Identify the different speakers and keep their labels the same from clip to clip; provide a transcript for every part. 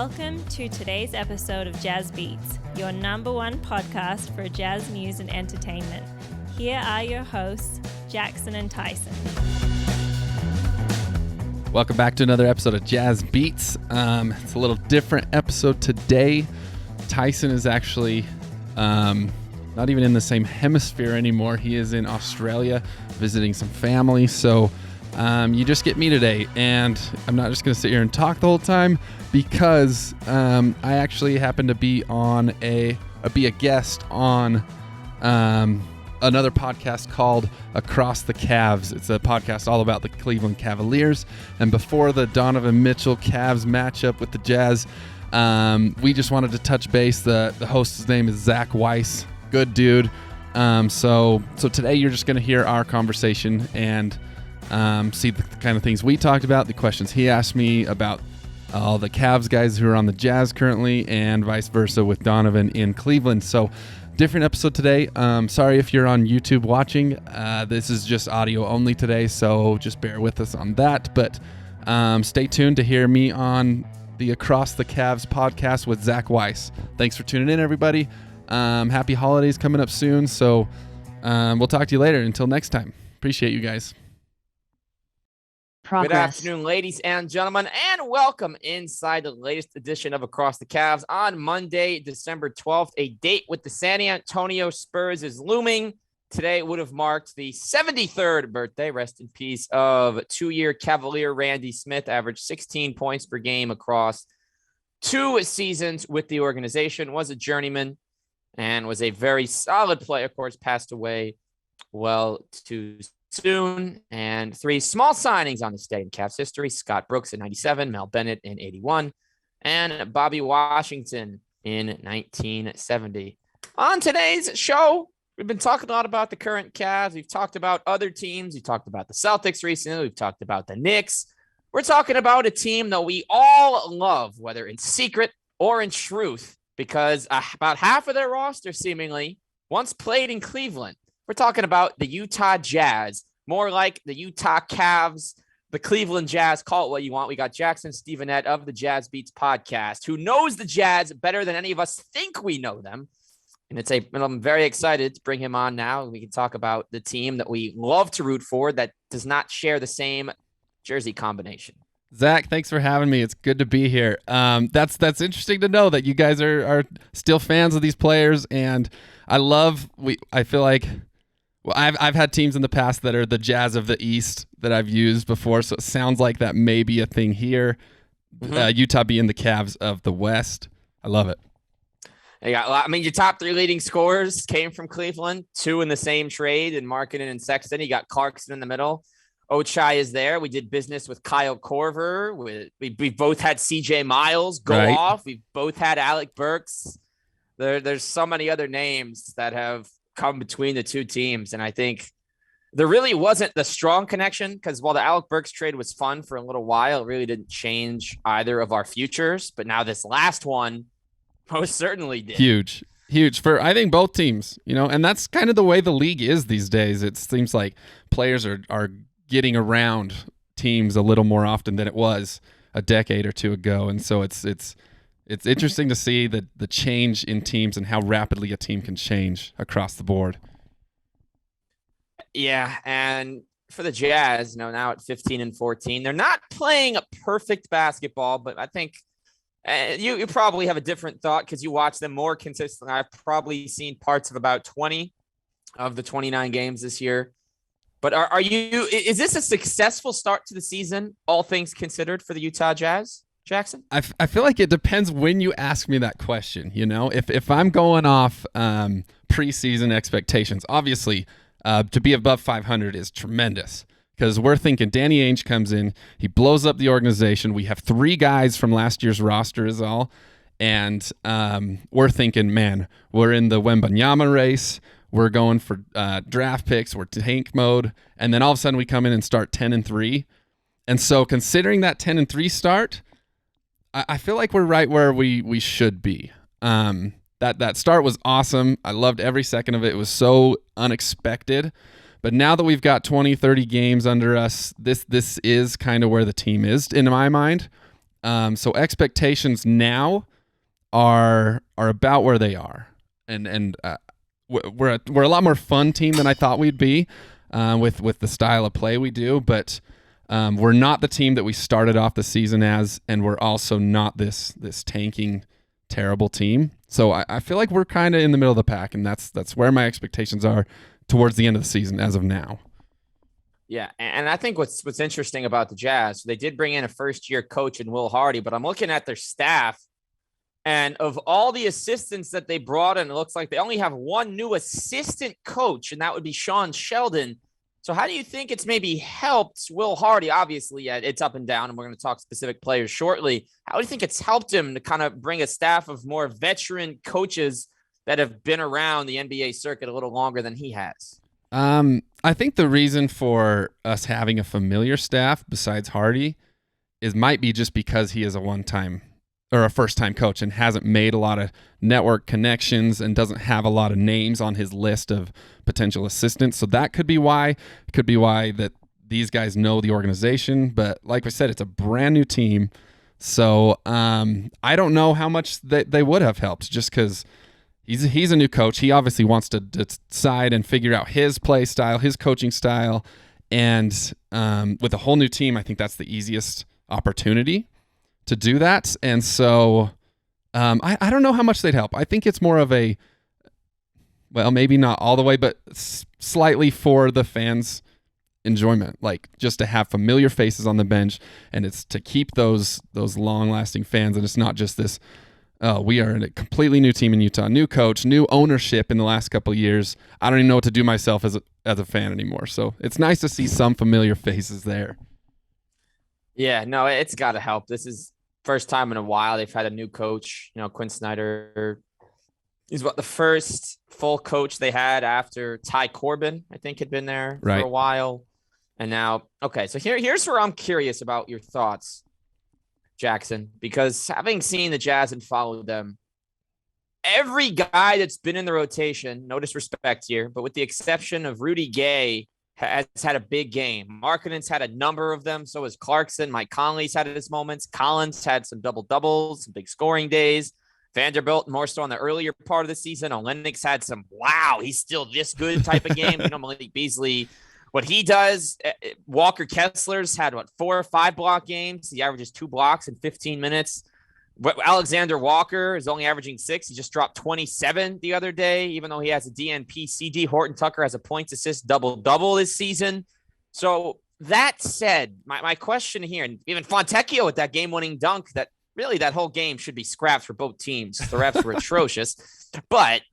Speaker 1: Welcome to today's episode of Jazz Beats, your number one podcast for jazz news and entertainment. Here are your hosts, Jackson and Tyson.
Speaker 2: Welcome back to another episode of Jazz Beats. It's a little different episode today. Tyson is actually not even in the same hemisphere anymore. He is in Australia visiting some family. So you just get me today, and I'm not just going to sit here and talk the whole time because I actually happen to be on a guest on another podcast called Across the Cavs. It's a podcast all about the Cleveland Cavaliers. And before the Donovan Mitchell Cavs matchup with the Jazz, we just wanted to touch base. The host's name is Zach Weiss. Good dude. So today you're just going to hear our conversation and see the kind of things we talked about, the questions he asked me about all the Cavs guys who are on the Jazz currently, and vice versa with Donovan in Cleveland. So different episode today. Sorry if you're on YouTube watching. This is just audio only today, so just bear with us on that. But stay tuned to hear me on the Across the Cavs podcast with Zach Weiss. Thanks for tuning in, everybody. Happy holidays coming up soon, so we'll talk to you later. Until next time. Appreciate you guys.
Speaker 3: Good afternoon, ladies and gentlemen, and welcome inside the latest edition of Across the Cavs on Monday, December 12th. A date with the San Antonio Spurs is looming. Today would have marked the 73rd birthday, rest in peace, of two-year Cavalier Randy Smith, averaged 16 points per game across 2 seasons with the organization, was a journeyman, and was a very solid player. Of course, passed away well too soon. And 3 small signings on this day in Cavs history: Scott Brooks in 97, Mel Bennett in 81, and Bobby Washington in 1970. On today's show, we've been talking a lot about the current Cavs. We've talked about other teams. We've talked about the Celtics recently. We've talked about the Knicks. We're talking about a team that we all love, whether in secret or in truth, because about half of their roster seemingly once played in Cleveland. We're talking about the Utah Jazz, more like the Utah Cavs, the Cleveland Jazz. Call it what you want. We got Jackson Stevenette of the Jazz Beats podcast, who knows the Jazz better than any of us think we know them. And I'm very excited to bring him on now. We can talk about the team that we love to root for that does not share the same jersey combination.
Speaker 2: Zach, thanks for having me. It's good to be here. That's interesting to know that you guys are still fans of these players, and I feel like, well, I've had teams in the past that are the Jazz of the East that I've used before, so it sounds like that may be a thing here. Mm-hmm. Utah being the Cavs of the West. I love it.
Speaker 3: Your top 3 leading scorers came from Cleveland, 2 in the same trade, and Markkanen and Sexton. You got Clarkson in the middle. Ochai is there. We did business with Kyle Korver. We both had CJ Miles go off. We've both had Alec Burks. There's so many other names that have come between the two teams. And I think there really wasn't the strong connection, because while the Alec Burks trade was fun for a little while, it really didn't change either of our futures. But now this last one most certainly did. Huge for, I think, both teams, and that's kind of the way the league is these days. It seems like players are getting around teams a little more often than it was a decade or 2 ago. And so it's interesting to see the change in teams and how rapidly a team can change across the board. Yeah, and for the Jazz, now at 15 and 14, they're not playing a perfect basketball, but I think you probably have a different thought because you watch them more consistently. I've probably seen parts of about 20 of the 29 games this year. But is this a successful start to the season, all things considered, for the Utah Jazz, Jackson?
Speaker 2: I feel like it depends when you ask me that question. If I'm going off preseason expectations, obviously to be above 500 is tremendous, because we're thinking Danny Ainge comes in, he blows up the organization. We have 3 guys from last year's roster is all, and we're thinking, man, we're in the Wembanyama race. We're going for draft picks. We're tank mode. And then all of a sudden we come in and start 10-3. And so considering that 10-3 start, I feel like we're right where we should be. That start was awesome. I loved every second of it. It was so unexpected. But now that we've got 20, 30 games under us, this is kind of where the team is in my mind. So expectations now are about where they are, and we're a lot more fun team than I thought we'd be with the style of play we do, but we're not the team that we started off the season as, and we're also not this tanking terrible team. So I feel like we're kind of in the middle of the pack, and that's where my expectations are towards the end of the season as of now.
Speaker 3: Yeah, and I think what's interesting about the Jazz, they did bring in a first-year coach in Will Hardy, but I'm looking at their staff, and of all the assistants that they brought in, it looks like they only have one new assistant coach, and that would be Sean Sheldon. So how do you think it's maybe helped Will Hardy? Obviously, it's up and down, and we're going to talk specific players shortly. How do you think it's helped him to kind of bring a staff of more veteran coaches that have been around the NBA circuit a little longer than he has?
Speaker 2: I think the reason for us having a familiar staff besides Hardy might be just because he is a first-time coach and hasn't made a lot of network connections and doesn't have a lot of names on his list of potential assistants. So that could be why. It could be why that these guys know the organization. But like I said, it's a brand new team. So I don't know how much they would have helped, just because he's a new coach. He obviously wants to decide and figure out his play style, his coaching style. And with a whole new team, I think that's the easiest opportunity to do that. And so I don't know how much they'd help. I think it's more of maybe not all the way, but slightly for the fans' enjoyment, like just to have familiar faces on the bench, and it's to keep those long-lasting fans, and it's not just this, we are a completely new team in Utah, new coach, new ownership in the last couple of years. I don't even know what to do myself as a fan anymore. So it's nice to see some familiar faces there.
Speaker 3: Yeah, no, it's got to help. This is first time in a while they've had a new coach. Quinn Snyder, he's the first full coach they had after Ty Corbin, I think, had been there for a while. And now, okay, so here's where I'm curious about your thoughts, Jackson, because having seen the Jazz and followed them, every guy that's been in the rotation, no disrespect here, but with the exception of Rudy Gay, has had a big game. Markkanen's had a number of them. So has Clarkson. Mike Conley's had his moments. Collins had some double-doubles, some big scoring days. Vanderbilt, more so on the earlier part of the season. Olenek had some, wow, he's still this good type of game. Malik Beasley, what he does. Walker Kessler's had, 4 or 5 block games. He averages 2 blocks in 15 minutes. Alexander Walker is only averaging 6. He just dropped 27 the other day, even though he has a DNP CD. Horton Tucker has a points assist double-double this season. So that said, my question here, and even Fontecchio with that game-winning dunk, that really that whole game should be scrapped for both teams. The refs were atrocious. But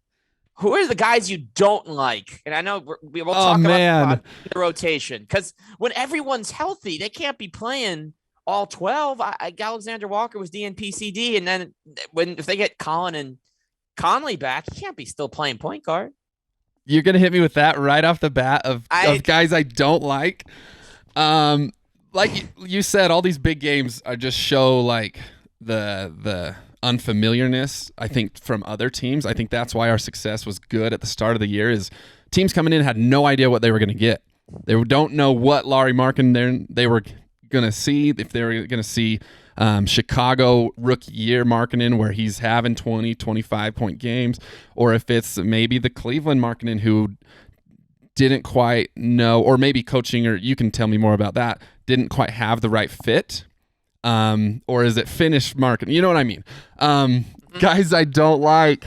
Speaker 3: who are the guys you don't like? And I know we'll talk about the rotation, because when everyone's healthy, they can't be playing all 12. Alexander Walker was DNP CD, and then if they get Collin and Conley back, he can't be still playing point guard.
Speaker 2: You're gonna hit me with that right off the bat of guys I don't like. Like you said, all these big games are just show like the unfamiliarness, I think, from other teams. I think that's why our success was good at the start of the year, is teams coming in had no idea what they were going to get. They don't know what Lauri Markkanen they were going to see, if they were going to see Chicago rookie year Markkanen where he's having 20, 25-point games, or if it's maybe the Cleveland Markkanen who didn't quite know, or maybe coaching, or you can tell me more about that, didn't quite have the right fit. Or is it finished Markkanen? You know what I mean? Guys I don't like.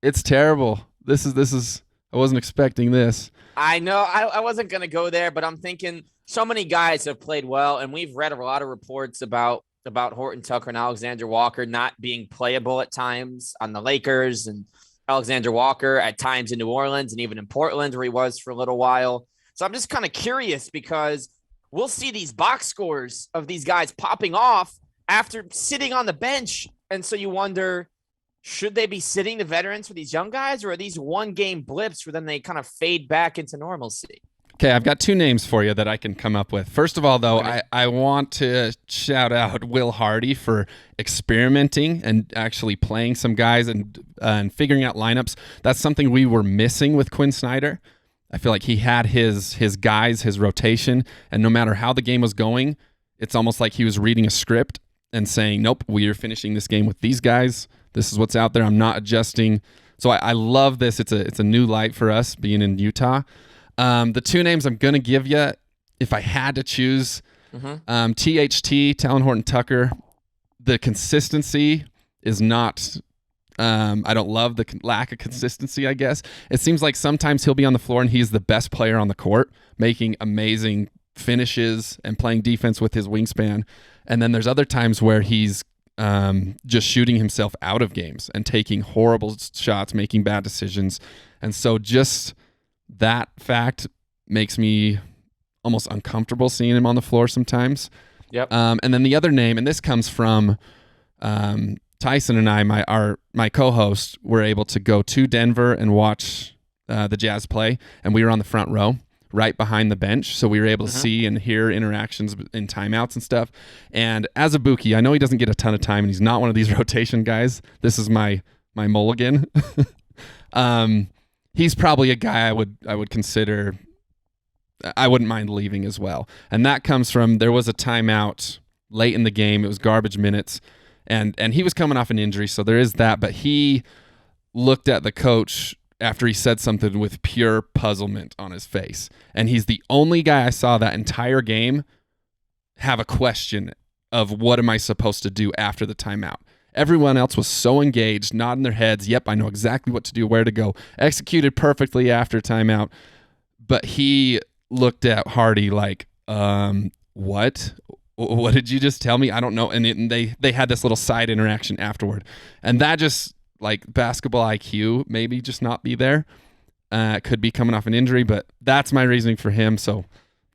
Speaker 2: It's terrible. This is I wasn't expecting this.
Speaker 3: I know I wasn't going to go there, but I'm thinking so many guys have played well, and we've read a lot of reports about Horton Tucker and Alexander Walker not being playable at times on the Lakers, and Alexander Walker at times in New Orleans and even in Portland where he was for a little while. So I'm just kind of curious, because we'll see these box scores of these guys popping off after sitting on the bench. And so you wonder, should they be sitting the veterans for these young guys, or are these one-game blips where then they kind of fade back into normalcy?
Speaker 2: Okay, I've got 2 names for you that I can come up with. First of all, though, I want to shout out Will Hardy for experimenting and actually playing some guys and figuring out lineups. That's something we were missing with Quinn Snyder. I feel like he had his guys, his rotation, and no matter how the game was going, it's almost like he was reading a script and saying, nope, we are finishing this game with these guys. This is what's out there. I'm not adjusting. So I love this. It's a new light for us being in Utah. The two names I'm going to give you, if I had to choose, THT, Talon Horton Tucker, the consistency is not, I don't love the lack of consistency, I guess. It seems like sometimes he'll be on the floor and he's the best player on the court, making amazing finishes and playing defense with his wingspan. And then there's other times where he's just shooting himself out of games and taking horrible shots, making bad decisions. And so just that fact makes me almost uncomfortable seeing him on the floor sometimes.
Speaker 3: Yep.
Speaker 2: And then the other name, and this comes from Tyson and I, my co-host, were able to go to Denver and watch the Jazz play, and we were on the front row, right behind the bench, so we were able to see and hear interactions in timeouts and stuff. And as a Buki, I know he doesn't get a ton of time, and he's not one of these rotation guys. This is my mulligan. He's probably a guy I would consider. I wouldn't mind leaving as well. And that comes from, there was a timeout late in the game. It was garbage minutes, and he was coming off an injury, so there is that. But he looked at the coach after he said something with pure puzzlement on his face. And he's the only guy I saw that entire game have a question of what am I supposed to do after the timeout. Everyone else was so engaged, nodding their heads. Yep, I know exactly what to do, where to go. Executed perfectly after timeout. But he looked at Hardy like, what? What did you just tell me? I don't know. And they had this little side interaction afterward. And that just, like, basketball IQ maybe just not be there. Could be coming off an injury, but that's my reasoning for him. So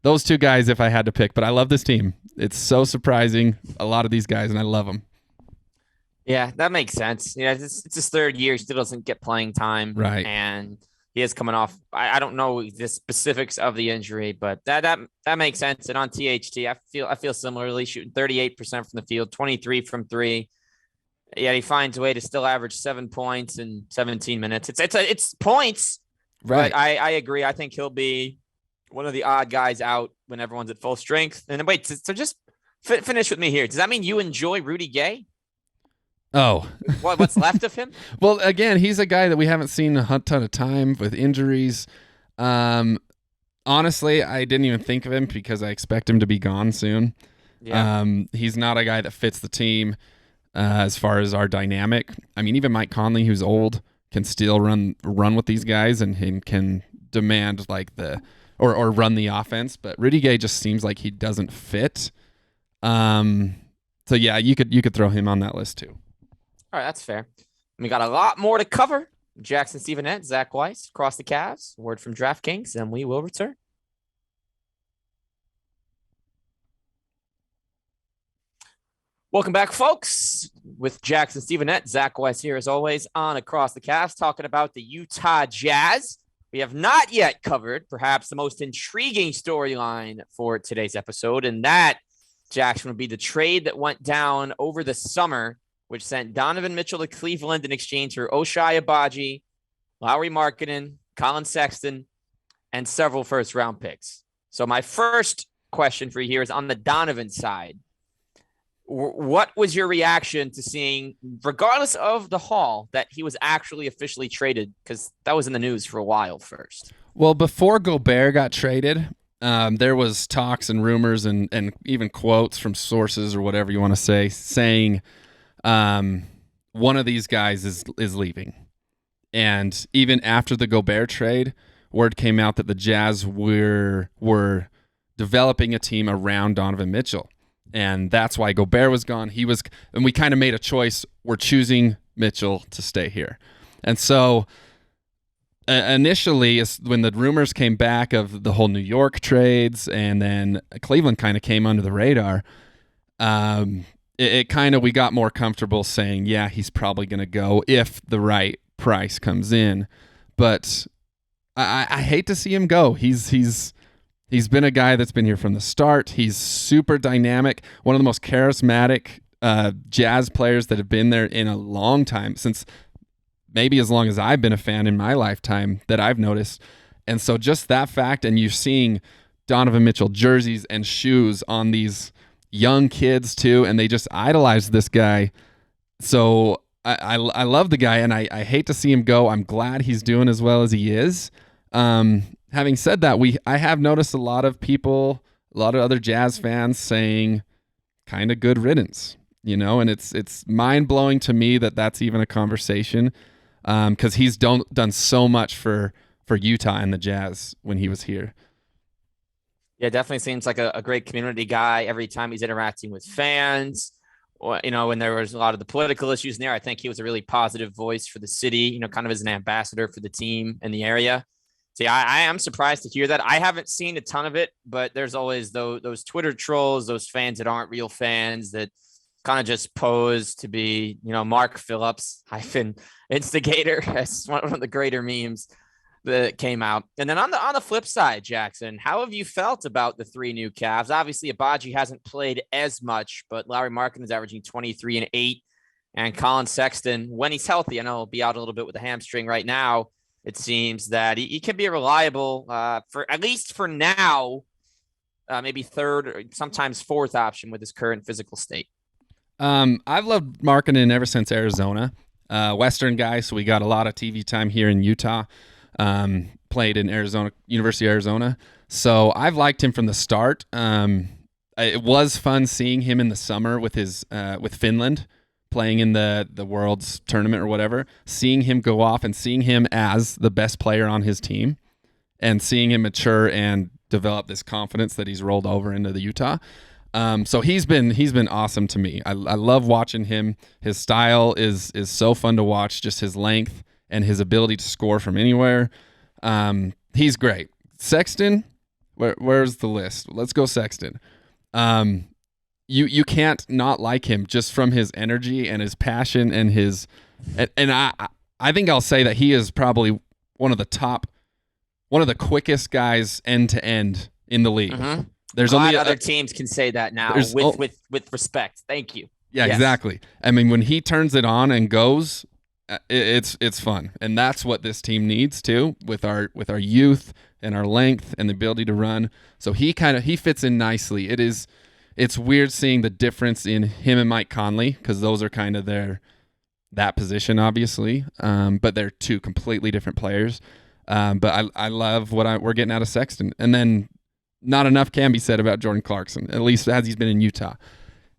Speaker 2: those two guys if I had to pick. But I love this team. It's so surprising, a lot of these guys, and I love them.
Speaker 3: Yeah, that makes sense. Yeah, it's his third year. He still doesn't get playing time.
Speaker 2: Right.
Speaker 3: And he is coming off. I don't know the specifics of the injury, but that makes sense. And on THT, I feel similarly, shooting 38% from the field, 23 from three. Yeah, he finds a way to still average 7 points in 17 minutes. It's points, right? But I agree. I think he'll be one of the odd guys out when everyone's at full strength. And wait, so just finish with me here. Does that mean you enjoy Rudy Gay?
Speaker 2: Oh,
Speaker 3: what's left of him?
Speaker 2: Well, again, he's a guy that we haven't seen a ton of time with injuries. Honestly, I didn't even think of him because I expect him to be gone soon. Yeah. He's not a guy that fits the team as far as our dynamic. I mean, even Mike Conley, who's old, can still run with these guys and can demand like or run the offense. But Rudy Gay just seems like he doesn't fit. So yeah, you could throw him on that list too.
Speaker 3: All right, that's fair. We got a lot more to cover. Jackson Stevenette, Zach Weiss, across the Cavs. Word from DraftKings, and we will return. Welcome back, folks, with Jackson Stevenette. Zach Weiss here, as always, on Across the Cavs, talking about the Utah Jazz. We have not yet covered perhaps the most intriguing storyline for today's episode, and that, Jackson, would be the trade that went down over the summer, which sent Donovan Mitchell to Cleveland in exchange for Ochai Agbaji, Lauri Markkanen, Colin Sexton, and several first-round picks. So my first question for you here is on the Donovan side. What was your reaction to seeing, regardless of the haul, that he was actually officially traded? Because that was in the news for a while first.
Speaker 2: Well, before Gobert got traded, there was talks and rumors and even quotes from sources or whatever you want to say, saying one of these guys is leaving. And even after the Gobert trade, word came out that the Jazz were developing a team around Donovan Mitchell. And that's why Gobert was gone. And we kind of made a choice. We're choosing Mitchell to stay here. And so initially, when the rumors came back of the whole New York trades, and then Cleveland kind of came under the radar, we got more comfortable saying, yeah, he's probably going to go if the right price comes in. But I hate to see him go. He's been a guy that's been here from the start. He's super dynamic, one of the most charismatic Jazz players that have been there in a long time, since maybe as long as I've been a fan in my lifetime that I've noticed. And so just that fact, and you're seeing Donovan Mitchell jerseys and shoes on these young kids too, and they just idolize this guy. So I love the guy, and I hate to see him go. I'm glad he's doing as well as he is. Having said that, I have noticed a lot of people, a lot of other Jazz fans saying kind of good riddance, and it's mind-blowing to me that that's even a conversation, because he's done so much for Utah and the Jazz when he was here.
Speaker 3: Yeah, definitely seems like a great community guy. Every time he's interacting with fans, when there was a lot of the political issues in there, I think he was a really positive voice for the city, kind of as an ambassador for the team and the area. So yeah, I am surprised to hear that. I haven't seen a ton of it, but there's always those Twitter trolls, those fans that aren't real fans that kind of just pose to be, Mark Phillips - instigator. That's one of the greater memes that came out. And then on the flip side, Jackson, how have you felt about the three new Cavs? Obviously, Abaji hasn't played as much, but Lauri Markkanen is averaging 23 and 8. And Colin Sexton, when he's healthy, I know he'll be out a little bit with a hamstring right now. It seems that he can be a reliable, for at least for now, maybe third or sometimes fourth option with his current physical state.
Speaker 2: I've loved Markkanen ever since Arizona. Western guy, so we got a lot of TV time here in Utah. Played in University of Arizona. So I've liked him from the start. It was fun seeing him in the summer with with Finland, playing in the World's tournament or whatever, seeing him go off and seeing him as the best player on his team and seeing him mature and develop this confidence that he's rolled over into the Utah. So he's been awesome to me. I love watching him. His style is so fun to watch, just his length and his ability to score from anywhere. He's great. Sexton, where's the list? Let's go Sexton. You can't not like him just from his energy and his passion and I think I'll say that he is probably one of the quickest guys end to end in the league.
Speaker 3: Mm-hmm.
Speaker 2: There's
Speaker 3: only
Speaker 2: only
Speaker 3: other teams can say that now with respect. Thank you.
Speaker 2: Yeah,
Speaker 3: yes.
Speaker 2: Exactly. I mean, when he turns it on and goes, it's fun, and that's what this team needs too, with our youth and our length and the ability to run. So he fits in nicely. It's weird seeing the difference in him and Mike Conley, because those are kind of that position, obviously. But they're two completely different players. But I love what we're getting out of Sexton. And then not enough can be said about Jordan Clarkson, at least as he's been in Utah.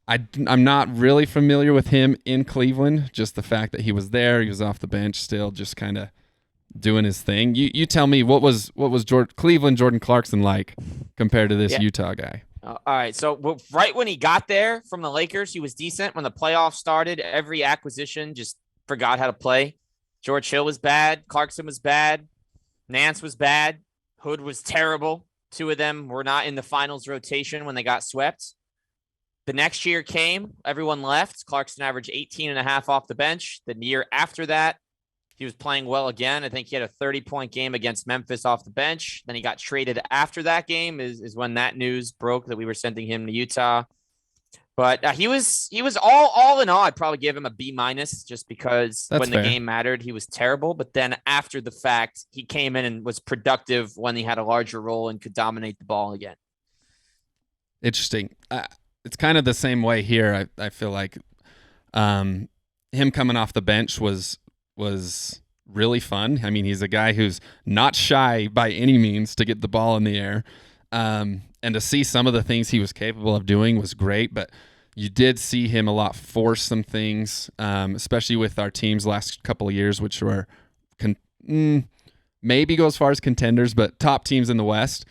Speaker 2: I'm not really familiar with him in Cleveland, just the fact that he was there, he was off the bench still, just kind of doing his thing. You tell me, what was Cleveland Jordan Clarkson like compared to this Utah guy?
Speaker 3: All right, so right when he got there from the Lakers, he was decent. When the playoffs started, every acquisition just forgot how to play. George Hill was bad. Clarkson was bad. Nance was bad. Hood was terrible. Two of them were not in the finals rotation when they got swept. The next year came, everyone left. Clarkson averaged 18 and a half off the bench. The year after that, he was playing well again. I think he had a 30-point game against Memphis off the bench. Then he got traded after that game is when that news broke that we were sending him to Utah. But he was all in all, I'd probably give him a B- just because
Speaker 2: That's
Speaker 3: when
Speaker 2: fair.
Speaker 3: The game mattered, he was terrible. But then after the fact, he came in and was productive when he had a larger role and could dominate the ball again.
Speaker 2: Interesting. It's kind of the same way here. I feel like him coming off the bench was really fun. I mean, he's a guy who's not shy by any means to get the ball in the air. And to see some of the things he was capable of doing was great, but you did see him a lot force some things, especially with our team's last couple of years, which were maybe go as far as contenders, but top teams in the West.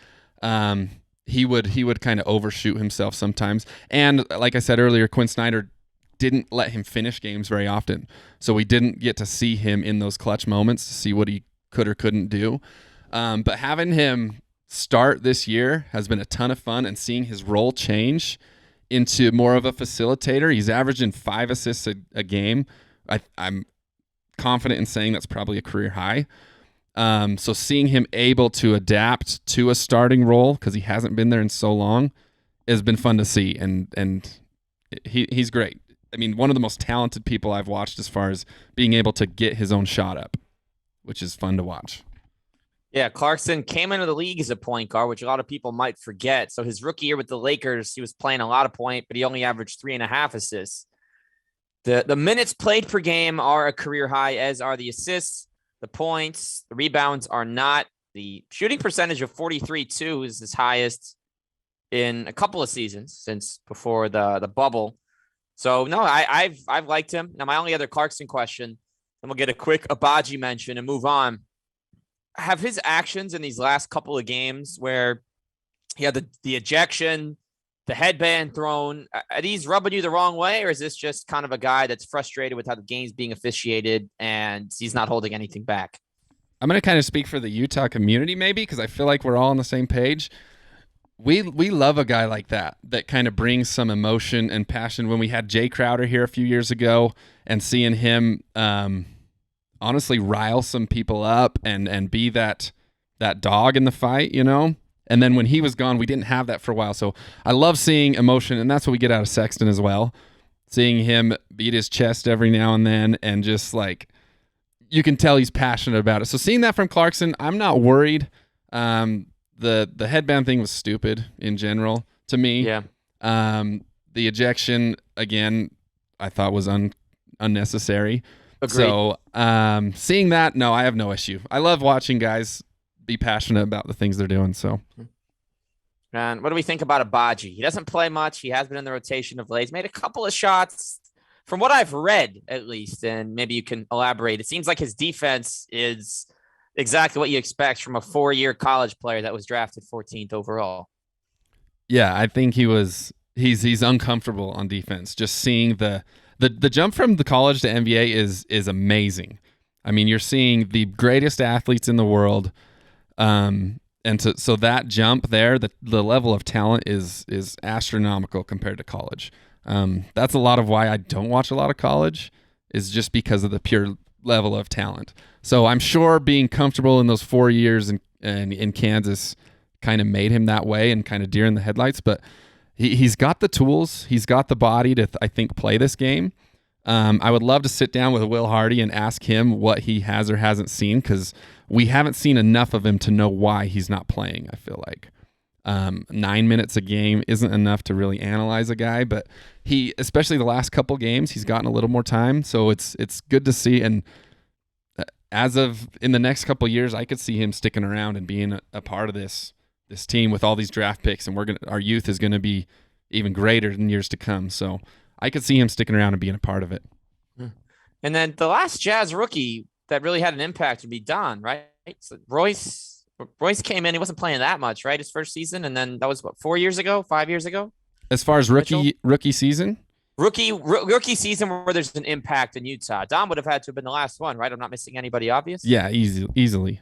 Speaker 2: He would kind of overshoot himself sometimes. And like I said earlier, Quinn Snyder didn't let him finish games very often. So we didn't get to see him in those clutch moments to see what he could or couldn't do. But having him start this year has been a ton of fun, and seeing his role change into more of a facilitator. He's averaging 5 assists a game. I'm confident in saying that's probably a career high. So seeing him able to adapt to a starting role, because he hasn't been there in so long, has been fun to see, and he's great. I mean, one of the most talented people I've watched as far as being able to get his own shot up, which is fun to watch.
Speaker 3: Yeah, Clarkson came into the league as a point guard, which a lot of people might forget. So his rookie year with the Lakers, he was playing a lot of point, but he only averaged 3.5 assists. The minutes played per game are a career high, as are the assists, the points, the rebounds are not. The shooting percentage of 43.2 is his highest in a couple of seasons since before the bubble. So no, I've liked him. Now my only other Clarkson question, then we'll get a quick Abaji mention and move on. Have his actions in these last couple of games where he had the ejection, the headband thrown, are these rubbing you the wrong way, or is this just kind of a guy that's frustrated with how the game's being officiated and he's not holding anything back?
Speaker 2: I'm going to kind of speak for the Utah community maybe, because I feel like we're all on the same page. We love a guy like that kind of brings some emotion and passion. When we had Jay Crowder here a few years ago and seeing him honestly rile some people up and be that dog in the fight, you know? And then when he was gone, we didn't have that for a while. So I love seeing emotion, and that's what we get out of Sexton as well. Seeing him beat his chest every now and then, and just like, you can tell he's passionate about it. So seeing that from Clarkson, I'm not worried. The headband thing was stupid in general to me.
Speaker 3: Yeah.
Speaker 2: The ejection, again, I thought was unnecessary.
Speaker 3: Agreed.
Speaker 2: So seeing that, no, I have no issue. I love watching guys be passionate about the things they're doing. So,
Speaker 3: and what do we think about Abaji? He doesn't play much. He has been in the rotation of late. He's made a couple of shots, from what I've read, at least, and maybe you can elaborate. It seems like his defense is exactly what you expect from a 4-year college player that was drafted 14th overall.
Speaker 2: Yeah, I think he's uncomfortable on defense. Just seeing the jump from the college to NBA is amazing. I mean, you're seeing the greatest athletes in the world. So that jump there, the level of talent is astronomical compared to college. That's a lot of why I don't watch a lot of college, is just because of the pure level of talent. So I'm sure being comfortable in those 4 years in Kansas kind of made him that way and kind of deer in the headlights, but he's got the tools, he's got the body to, I think, play this game. I would love to sit down with Will Hardy and ask him what he has or hasn't seen, because we haven't seen enough of him to know why he's not playing, I feel like. 9 minutes a game isn't enough to really analyze a guy, but he, especially the last couple games, he's gotten a little more time, so it's good to see. And as of in the next couple of years, I could see him sticking around and being a part of this team with all these draft picks, and our youth is going to be even greater in years to come. So I could see him sticking around and being a part of it.
Speaker 3: And then the last Jazz rookie that really had an impact would be Don, right? So Royce came in. He wasn't playing that much, right? His first season. And then that was, 5 years ago?
Speaker 2: As far as rookie season?
Speaker 3: Rookie season where there's an impact in Utah. Don would have had to have been the last one, right? I'm not missing anybody obvious?
Speaker 2: Yeah, easily.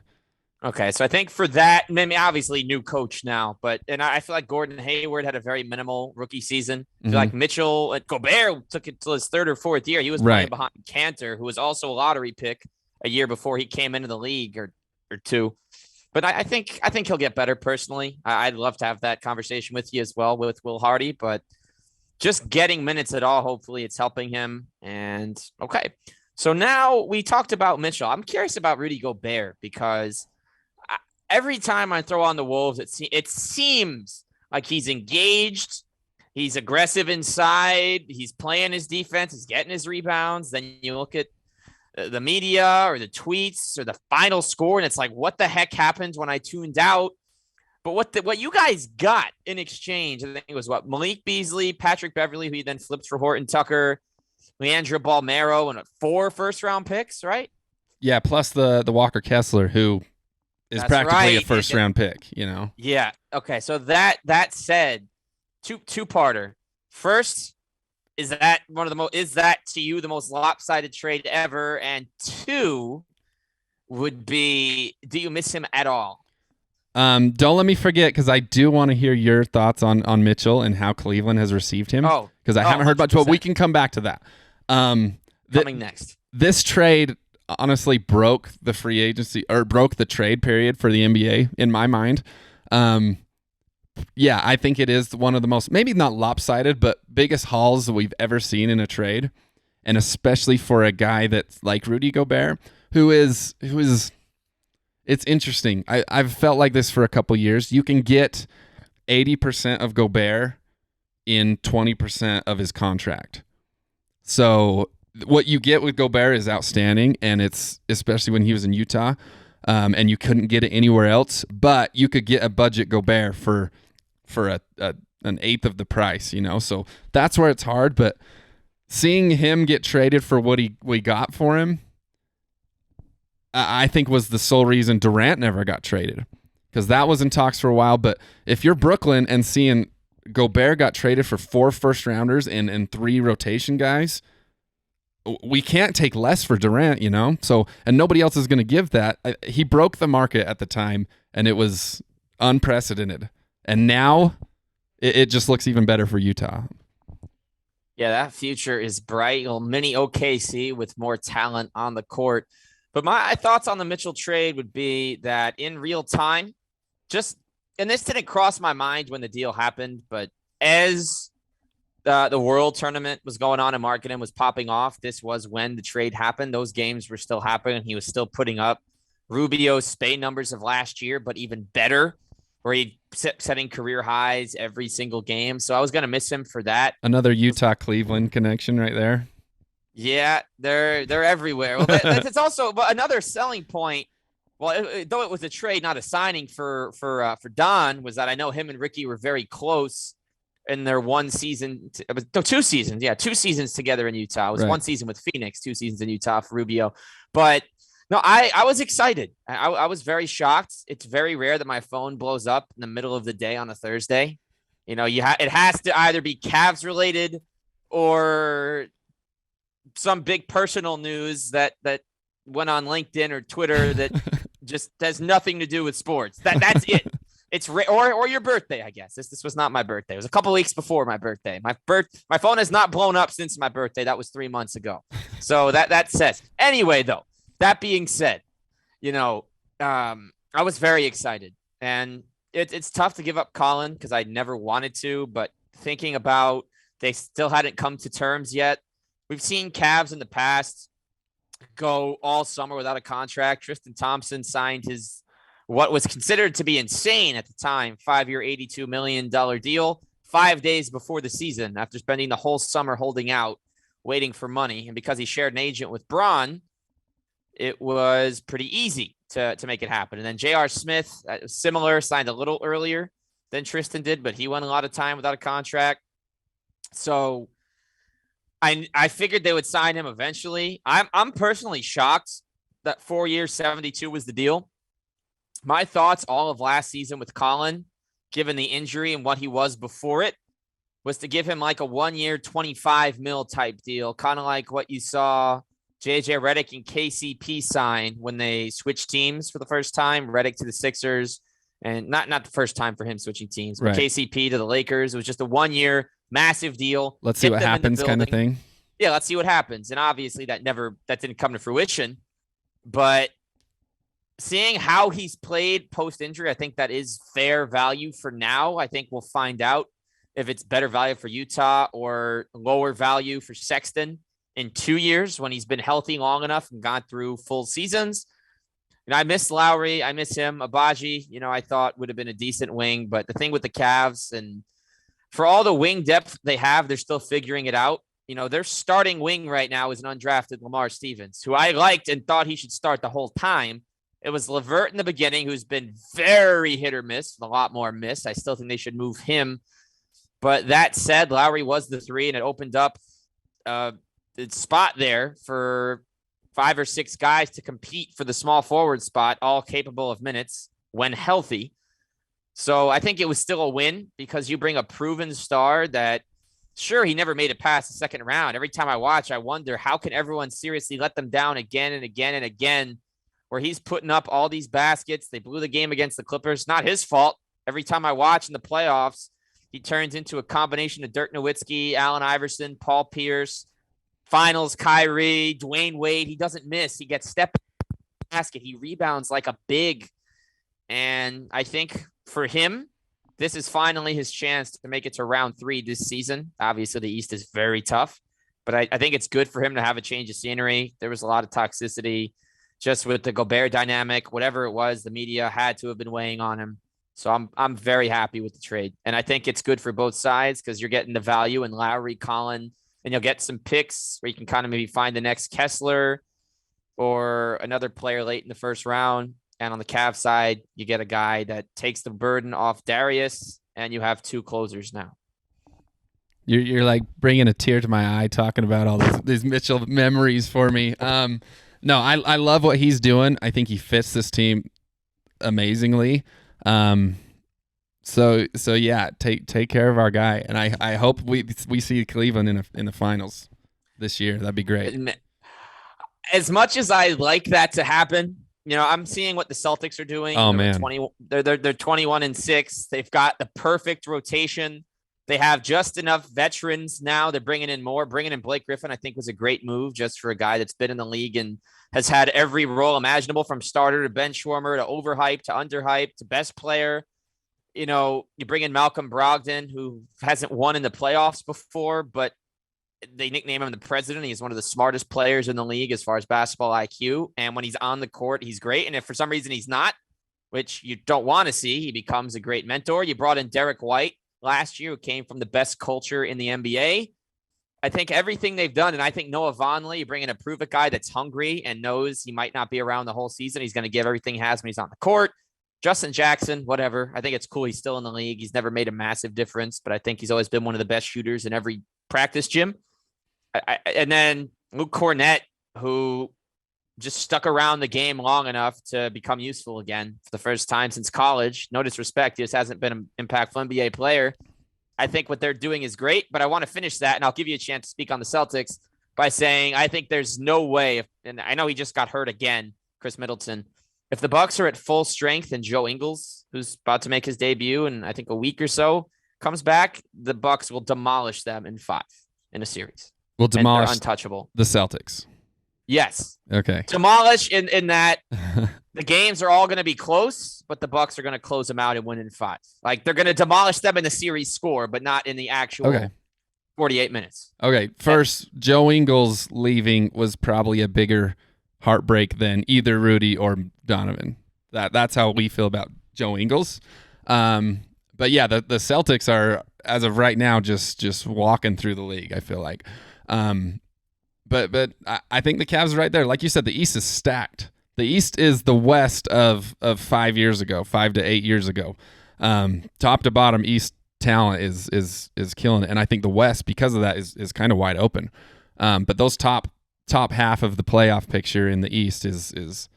Speaker 3: Okay, so I think for that, I mean, obviously new coach now, and I feel like Gordon Hayward had a very minimal rookie season. I feel like Mitchell and Gobert took it till his 3rd or 4th year. He was playing behind Cantor, who was also a lottery pick a year before he came into the league or two. But I think he'll get better personally. I'd love to have that conversation with you as well with Will Hardy, but just getting minutes at all, hopefully it's helping him. And okay, so now we talked about Mitchell. I'm curious about Rudy Gobert, because every time I throw on the Wolves, it seems like he's engaged. He's aggressive inside. He's playing his defense. He's getting his rebounds. Then you look at the media or the tweets or the final score, and it's like, what the heck happened when I tuned out? But what you guys got in exchange, I think it was Malik Beasley, Patrick Beverly, who he then flipped for Horton Tucker, Leandro Balmero, and 4 first-round picks, right?
Speaker 2: Yeah, plus the Walker Kessler, who is practically a first-round pick, you know?
Speaker 3: Yeah. Okay. So that said, two-parter. First, is that to you the most lopsided trade ever? And 2 would be, do you miss him at all?
Speaker 2: Don't let me forget, because I do want to hear your thoughts on Mitchell and how Cleveland has received him. Because I haven't heard much, but we can come back to that.
Speaker 3: Coming next.
Speaker 2: This trade honestly broke the free agency, or broke the trade period for the NBA in my mind. Yeah, I think it is one of the most, maybe not lopsided, but biggest hauls that we've ever seen in a trade. And especially for a guy that's like Rudy Gobert, who is It's interesting. I've felt like this for a couple years. You can get 80% of Gobert in 20% of his contract. So what you get with Gobert is outstanding, and it's especially when he was in Utah, and you couldn't get it anywhere else. But you could get a budget Gobert for an eighth of the price, So that's where it's hard. But seeing him get traded for what we got for him, I think was the sole reason Durant never got traded, because that was in talks for a while. But if you're Brooklyn and seeing Gobert got traded for 4 first-rounders and 3 rotation guys, we can't take less for Durant, So, and nobody else is going to give that. He broke the market at the time, and it was unprecedented. And now it just looks even better for Utah.
Speaker 3: Yeah, that future is bright. Mini OKC with more talent on the court. But my thoughts on the Mitchell trade would be that in real time, and this didn't cross my mind when the deal happened, but as the World Tournament was going on and Markkanen was popping off, this was when the trade happened. Those games were still happening. He was still putting up Rubio's Spain numbers of last year, but even better, where he setting career highs every single game. So I was going to miss him for that.
Speaker 2: Another Utah-Cleveland connection right there.
Speaker 3: Yeah, they're everywhere. Well, that's also another selling point. Well, though it was a trade, not a signing for Don, was that I know him and Ricky were very close in their 1 season. 2 seasons. Yeah, 2 seasons together in Utah. It was right. 1 season with Phoenix, 2 seasons in Utah for Rubio. But no, I was excited. I was very shocked. It's very rare that my phone blows up in the middle of the day on a Thursday. It has to either be Cavs related or some big personal news that went on LinkedIn or Twitter that just has nothing to do with sports. That's it. It's or your birthday, I guess. This was not my birthday. It was a couple weeks before my birthday. My phone has not blown up since my birthday. That was 3 months ago. So that says. Anyway, though, that being said, I was very excited, and it's tough to give up Colin because I never wanted to. But thinking about they still hadn't come to terms yet. We've seen Cavs in the past go all summer without a contract. Tristan Thompson signed his what was considered to be insane at the time, 5-year, $82 million deal 5 days before the season after spending the whole summer holding out, waiting for money. And because he shared an agent with Braun, it was pretty easy to make it happen. And then J.R. Smith, similar, signed a little earlier than Tristan did, but he went a lot of time without a contract. So I figured they would sign him eventually. I'm personally shocked that 4 years, 72 was the deal. My thoughts all of last season with Colin, given the injury and what he was before it, was to give him like a 1 year, 25 mil type deal, kind of like what you saw JJ Redick and KCP sign when they switched teams for the first time. Redick to the Sixers, and not the first time for him switching teams, but right. KCP to the Lakers. It was just a 1 year massive deal.
Speaker 2: Let's see what happens kind of thing.
Speaker 3: Yeah, let's see what happens. And obviously that didn't come to fruition. But seeing how he's played post-injury, I think that is fair value for now. I think we'll find out if it's better value for Utah or lower value for Sexton in 2 years when he's been healthy long enough and gone through full seasons. And I miss Lowry. I miss him. Abaji, I thought would have been a decent wing. But the thing with the Cavs, and for all the wing depth they have, they're still figuring it out. Their starting wing right now is an undrafted Lamar Stevens, who I liked and thought he should start the whole time. It was LeVert in the beginning, who's been very hit or miss, a lot more miss. I still think they should move him. But that said, Lowry was the 3, and it opened up the spot there for 5 or 6 guys to compete for the small forward spot, all capable of minutes when healthy. So I think it was still a win because you bring a proven star that, sure, he never made it past the second round. Every time I watch, I wonder how can everyone seriously let them down again and again and again, where he's putting up all these baskets. They blew the game against the Clippers. Not his fault. Every time I watch in the playoffs, he turns into a combination of Dirk Nowitzki, Allen Iverson, Paul Pierce, finals, Kyrie, Dwayne Wade. He doesn't miss. He gets step basket. He rebounds like a big. And I think for him, this is finally his chance to make it to round 3 this season. Obviously, the East is very tough, but I think it's good for him to have a change of scenery. There was a lot of toxicity just with the Gobert dynamic, whatever it was, the media had to have been weighing on him. So I'm very happy with the trade. And I think it's good for both sides because you're getting the value in Lowry, Collin, and you'll get some picks where you can kind of maybe find the next Kessler or another player late in the first round. And on the Cavs side, you get a guy that takes the burden off Darius, and you have 2 closers now.
Speaker 2: You're like bringing a tear to my eye talking about all these Mitchell memories for me. No, I love what he's doing. I think he fits this team amazingly. So yeah, take care of our guy, and I hope we see Cleveland in the finals this year. That'd be great.
Speaker 3: As much as I like that to happen, I'm seeing what the Celtics are doing.
Speaker 2: Oh man,
Speaker 3: they're 21-6. They've got the perfect rotation. They have just enough veterans now. They're bringing in more. Bringing in Blake Griffin, I think, was a great move just for a guy that's been in the league and has had every role imaginable, from starter to bench warmer to overhyped to underhyped to best player. You bring in Malcolm Brogdon, who hasn't won in the playoffs before, but they nickname him the president. He's one of the smartest players in the league as far as basketball IQ. And when he's on the court, he's great. And if for some reason he's not, which you don't want to see, he becomes a great mentor. You brought in Derek White last year, who came from the best culture in the NBA. I think everything they've done, and I think Noah Vonleh, you bring in a prove-it guy that's hungry and knows he might not be around the whole season. He's going to give everything he has when he's on the court. Justin Jackson, whatever. I think it's cool. He's still in the league. He's never made a massive difference, but I think he's always been one of the best shooters in every practice gym. And then Luke Cornett, who just stuck around the game long enough to become useful again for the first time since college. No disrespect. He just hasn't been an impactful NBA player. I think what they're doing is great, but I want to finish that, and I'll give you a chance to speak on the Celtics by saying I think there's no way, and I know he just got hurt again, Chris Middleton. If the Bucks are at full strength and Joe Ingles, who's about to make his debut in I think a week or so, comes back, the Bucks will demolish them in 5 in a series.
Speaker 2: We'll demolish
Speaker 3: untouchable.
Speaker 2: The Celtics.
Speaker 3: Yes.
Speaker 2: Okay.
Speaker 3: Demolish in that the games are all going to be close, but the Bucks are going to close them out and win in 5. Like they're going to demolish them in the series score, but not in the actual 48 minutes.
Speaker 2: Okay. First, Joe Ingles leaving was probably a bigger heartbreak than either Rudy or Donovan. That's how we feel about Joe Ingles. But yeah, the Celtics are, as of right now, just walking through the league, I feel like. But I think the Cavs are right there. Like you said, the East is stacked. The East is the West of 5 years ago, 5 to 8 years ago. Top to bottom, East talent is killing it. And I think the West, because of that, is kind of wide open. But those top half of the playoff picture in the East is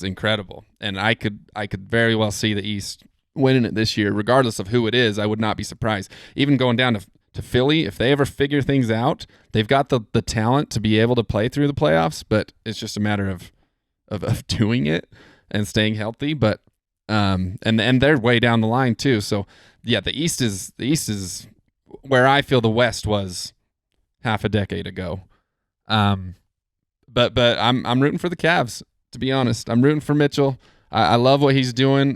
Speaker 2: incredible. And I could very well see the East winning it this year, regardless of who it is. I would not be surprised. Even going down to Philly, if they ever figure things out, they've got the talent to be able to play through the playoffs, but it's just a matter of doing it and staying healthy. But and they're way down the line too. So yeah, the East is where I feel the West was half a decade ago. But I'm rooting for the Cavs, to be honest. I'm rooting for Mitchell. I love what he's doing.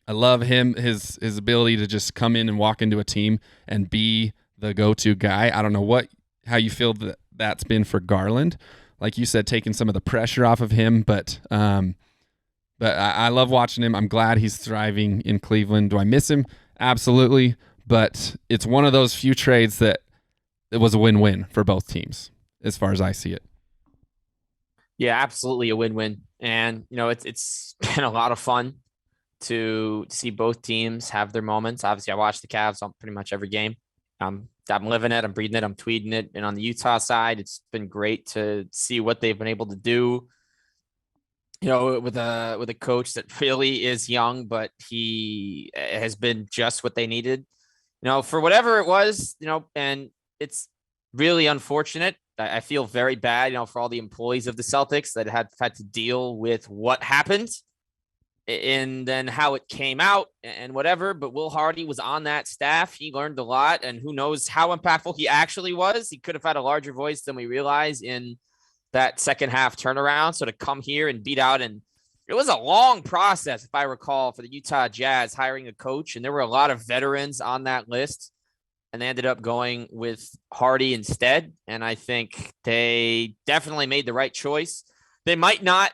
Speaker 2: I love his ability to just come in and walk into a team and be the go-to guy. I don't know how you feel that's been for Garland. Like you said, taking some of the pressure off of him, but I love watching him. I'm glad he's thriving in Cleveland. Do I miss him? Absolutely, but it's one of those few trades that it was a win-win for both teams, as far as I see it.
Speaker 3: Yeah, absolutely a win-win. And, it's been a lot of fun to see both teams have their moments. Obviously, I watch the Cavs on pretty much every game. I'm living it. I'm breathing it. I'm tweeting it. And on the Utah side, it's been great to see what they've been able to do. With a coach that really is young, but he has been just what they needed. For whatever it was. And it's really unfortunate. I feel very bad. For all the employees of the Celtics that had to deal with what happened. And then how it came out and whatever, but Will Hardy was on that staff. He learned a lot, and who knows how impactful he actually was. He could have had a larger voice than we realize in that second half turnaround. So to come here and beat out, and it was a long process, if I recall, for the Utah Jazz hiring a coach, and there were a lot of veterans on that list, and they ended up going with Hardy instead. And I think they definitely made the right choice. They might not.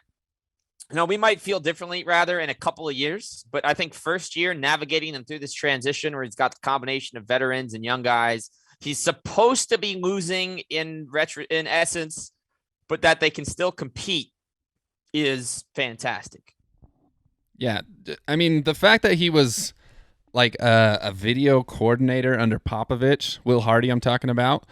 Speaker 3: We might feel differently rather in a couple of years, but I think first year navigating them through this transition where he's got the combination of veterans and young guys, he's supposed to be losing in essence, but that they can still compete is fantastic.
Speaker 2: Yeah. I mean, the fact that he was like a video coordinator under Popovich, Will Hardy I'm talking about,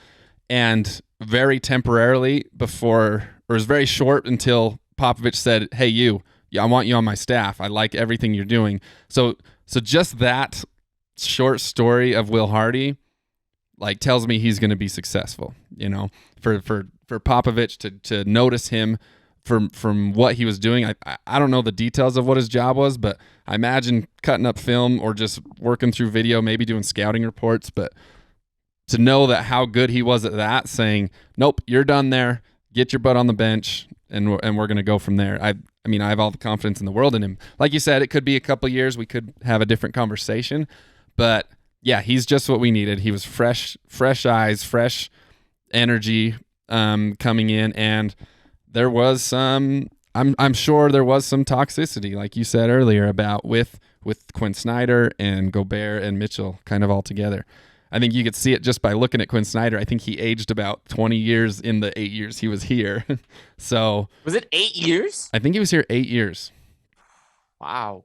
Speaker 2: and very temporarily before, or it was very short until Popovich said, hey, I want you on my staff. I like everything you're doing. So just that short story of Will Hardy like tells me he's going to be successful, for Popovich to notice him from what he was doing. I don't know the details of what his job was, but I imagine cutting up film or just working through video, maybe doing scouting reports, but to know that how good he was at that, saying, nope, you're done there, get your butt on the bench, and we're going to go from there. I mean, I have all the confidence in the world in him. Like you said, it could be a couple years. We could have a different conversation. But, yeah, he's just what we needed. He was fresh eyes, fresh energy coming in. And there was some – I'm sure there was some toxicity, like you said earlier, about with Quinn Snyder and Gobert and Mitchell kind of all together. I think you could see it just by looking at Quinn Snyder. I think he aged about 20 years in the 8 years he was here. So
Speaker 3: was it 8 years?
Speaker 2: I think he was here 8 years.
Speaker 3: Wow.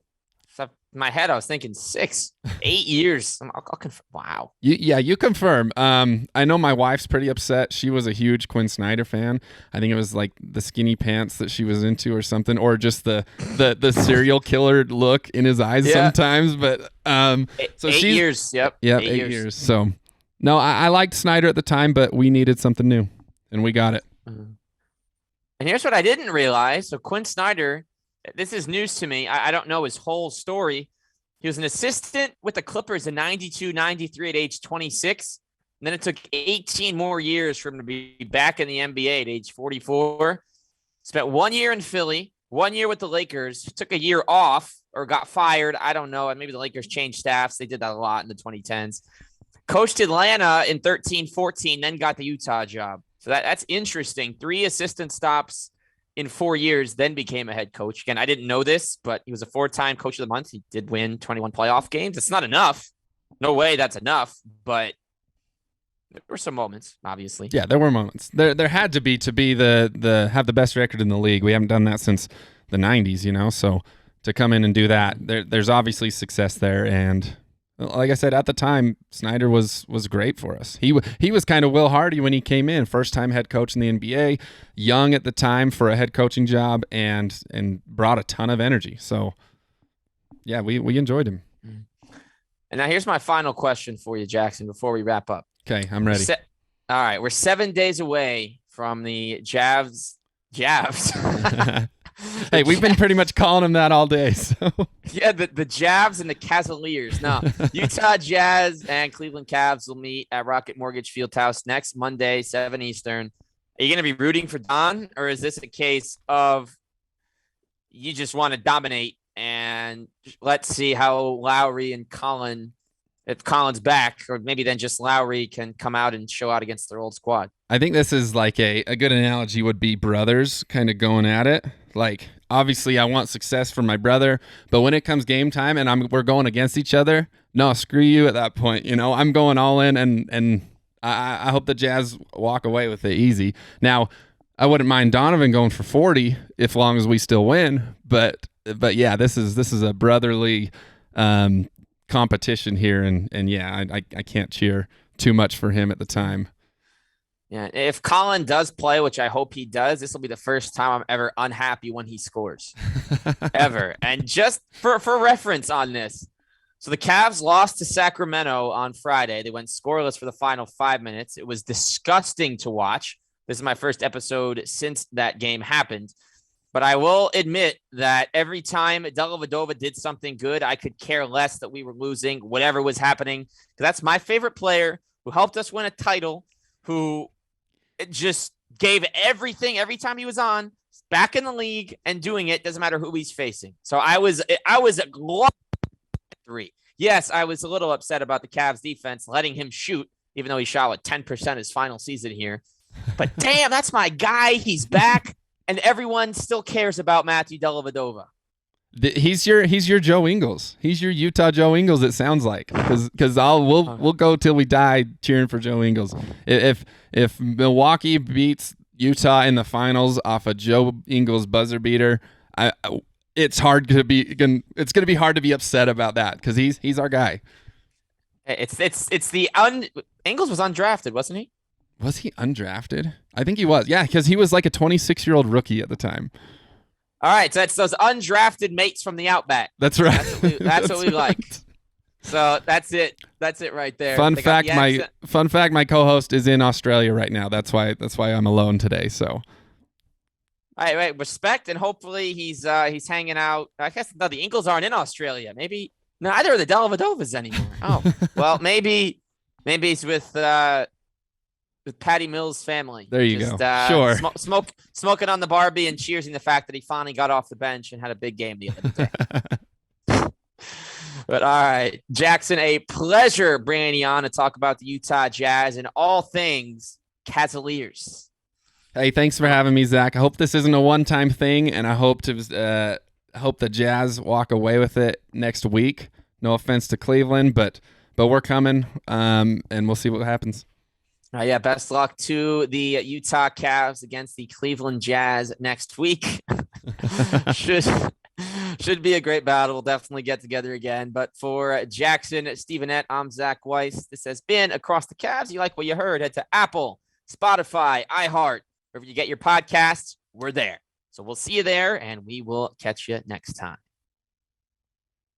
Speaker 3: In my head, I was thinking 6, 8 years. I'll confirm. Wow.
Speaker 2: You confirm. I know my wife's pretty upset. She was a huge Quinn Snyder fan. I think it was like the skinny pants that she was into or something, or just the serial killer look in his eyes sometimes. But so
Speaker 3: 8 years. Yep.
Speaker 2: Yeah, 8 years. So no, I liked Snyder at the time, but we needed something new, and we got it.
Speaker 3: And here's what I didn't realize. So Quinn Snyder, this is news to me. I don't know his whole story. He was an assistant with the Clippers in 92, 93 at age 26. And then it took 18 more years for him to be back in the NBA at age 44. Spent 1 year in Philly, 1 year with the Lakers, took a year off or got fired. I don't know. Maybe the Lakers changed staffs. They did that a lot in the 2010s. Coached Atlanta in 13, 14, then got the Utah job. So that's interesting. 3 assistant stops in 4 years, then became a head coach. Again, I didn't know this, but he was a 4-time coach of the month. He did win 21 playoff games. It's not enough. No way that's enough, but there were some moments, obviously.
Speaker 2: Yeah, there were moments. There had to be the have the best record in the league. We haven't done that since the 90s, so to come in and do that, there's obviously success there. And like I said, at the time, Snyder was great for us. He was kind of Will Hardy when he came in, first-time head coach in the NBA, young at the time for a head coaching job, and brought a ton of energy. So, yeah, we enjoyed him.
Speaker 3: And now here's my final question for you, Jackson, before we wrap up.
Speaker 2: Okay, I'm ready.
Speaker 3: All right, we're 7 days away from the Javs.
Speaker 2: Hey, we've been pretty much calling them that all day. So.
Speaker 3: Yeah, the Javs and the Cavaliers. Now, Utah Jazz and Cleveland Cavs will meet at Rocket Mortgage Fieldhouse next Monday, 7 Eastern. Are you going to be rooting for Don, or is this a case of you just want to dominate and let's see how Lowry and Collin, if Collin's back, or maybe then just Lowry can come out and show out against their old squad? I
Speaker 2: think this is like a good analogy would be brothers kind of going at it. Like, obviously, I want success for my brother, but when it comes game time and we're going against each other, no, screw you at that point. I'm going all in, and I hope the Jazz walk away with it easy. Now, I wouldn't mind Donovan going for 40 as long as we still win, but yeah, this is a brotherly competition here, and yeah, I can't cheer too much for him at the time.
Speaker 3: Yeah, if Collin does play, which I hope he does, this will be the first time I'm ever unhappy when he scores. Ever. And just for reference on this, so the Cavs lost to Sacramento on Friday. They went scoreless for the final 5 minutes. It was disgusting to watch. This is my first episode since that game happened. But I will admit that every time Dellavedova did something good, I could care less that we were losing, whatever was happening. Because that's my favorite player who helped us win a title, who just gave everything every time he was on, back in the league and doing it. Doesn't matter who he's facing. So I was at 3. Yes, I was a little upset about the Cavs defense letting him shoot, even though he shot 10% his final season here. But damn, that's my guy. He's back. and everyone still cares about Matthew Dellavedova.
Speaker 2: He's your Joe Ingles. He's your Utah Joe Ingles. It sounds like because we'll go till we die cheering for Joe Ingles. If Milwaukee beats Utah in the finals off a Joe Ingles buzzer beater, it's going to be hard to be upset about that because he's our guy.
Speaker 3: It's the Ingles was undrafted, wasn't he?
Speaker 2: Was he undrafted? I think he was. Yeah, because he was like a 26-year-old rookie at the time.
Speaker 3: All right, so that's those undrafted mates from the Outback.
Speaker 2: That's right.
Speaker 3: That's what we like. So that's it. That's it right there.
Speaker 2: Fun fact, my co-host is in Australia right now. That's why I'm alone today. So.
Speaker 3: All right, respect, and hopefully he's hanging out. I guess no, the Ingles aren't in Australia. Maybe neither are the Dellavedovas anymore. Oh, well, maybe he's with Patty Mills' family.
Speaker 2: There you go. Sure.
Speaker 3: Smoking on the Barbie and cheersing the fact that he finally got off the bench and had a big game the other day. But all right, Jackson, a pleasure bringing you on to talk about the Utah Jazz and all things Cavaliers.
Speaker 2: Hey, thanks for having me, Zach. I hope this isn't a one-time thing, and I hope the Jazz walk away with it next week. No offense to Cleveland, but we're coming, and we'll see what happens.
Speaker 3: Yeah, best luck to the Utah Cavs against the Cleveland Jazz next week. Should be a great battle. We'll definitely get together again. But for Jackson, Stevenette, I'm Zach Weiss. This has been Across the Cavs. You like what you heard? Head to Apple, Spotify, iHeart. Wherever you get your podcasts, we're there. So we'll see you there, and we will catch you next time.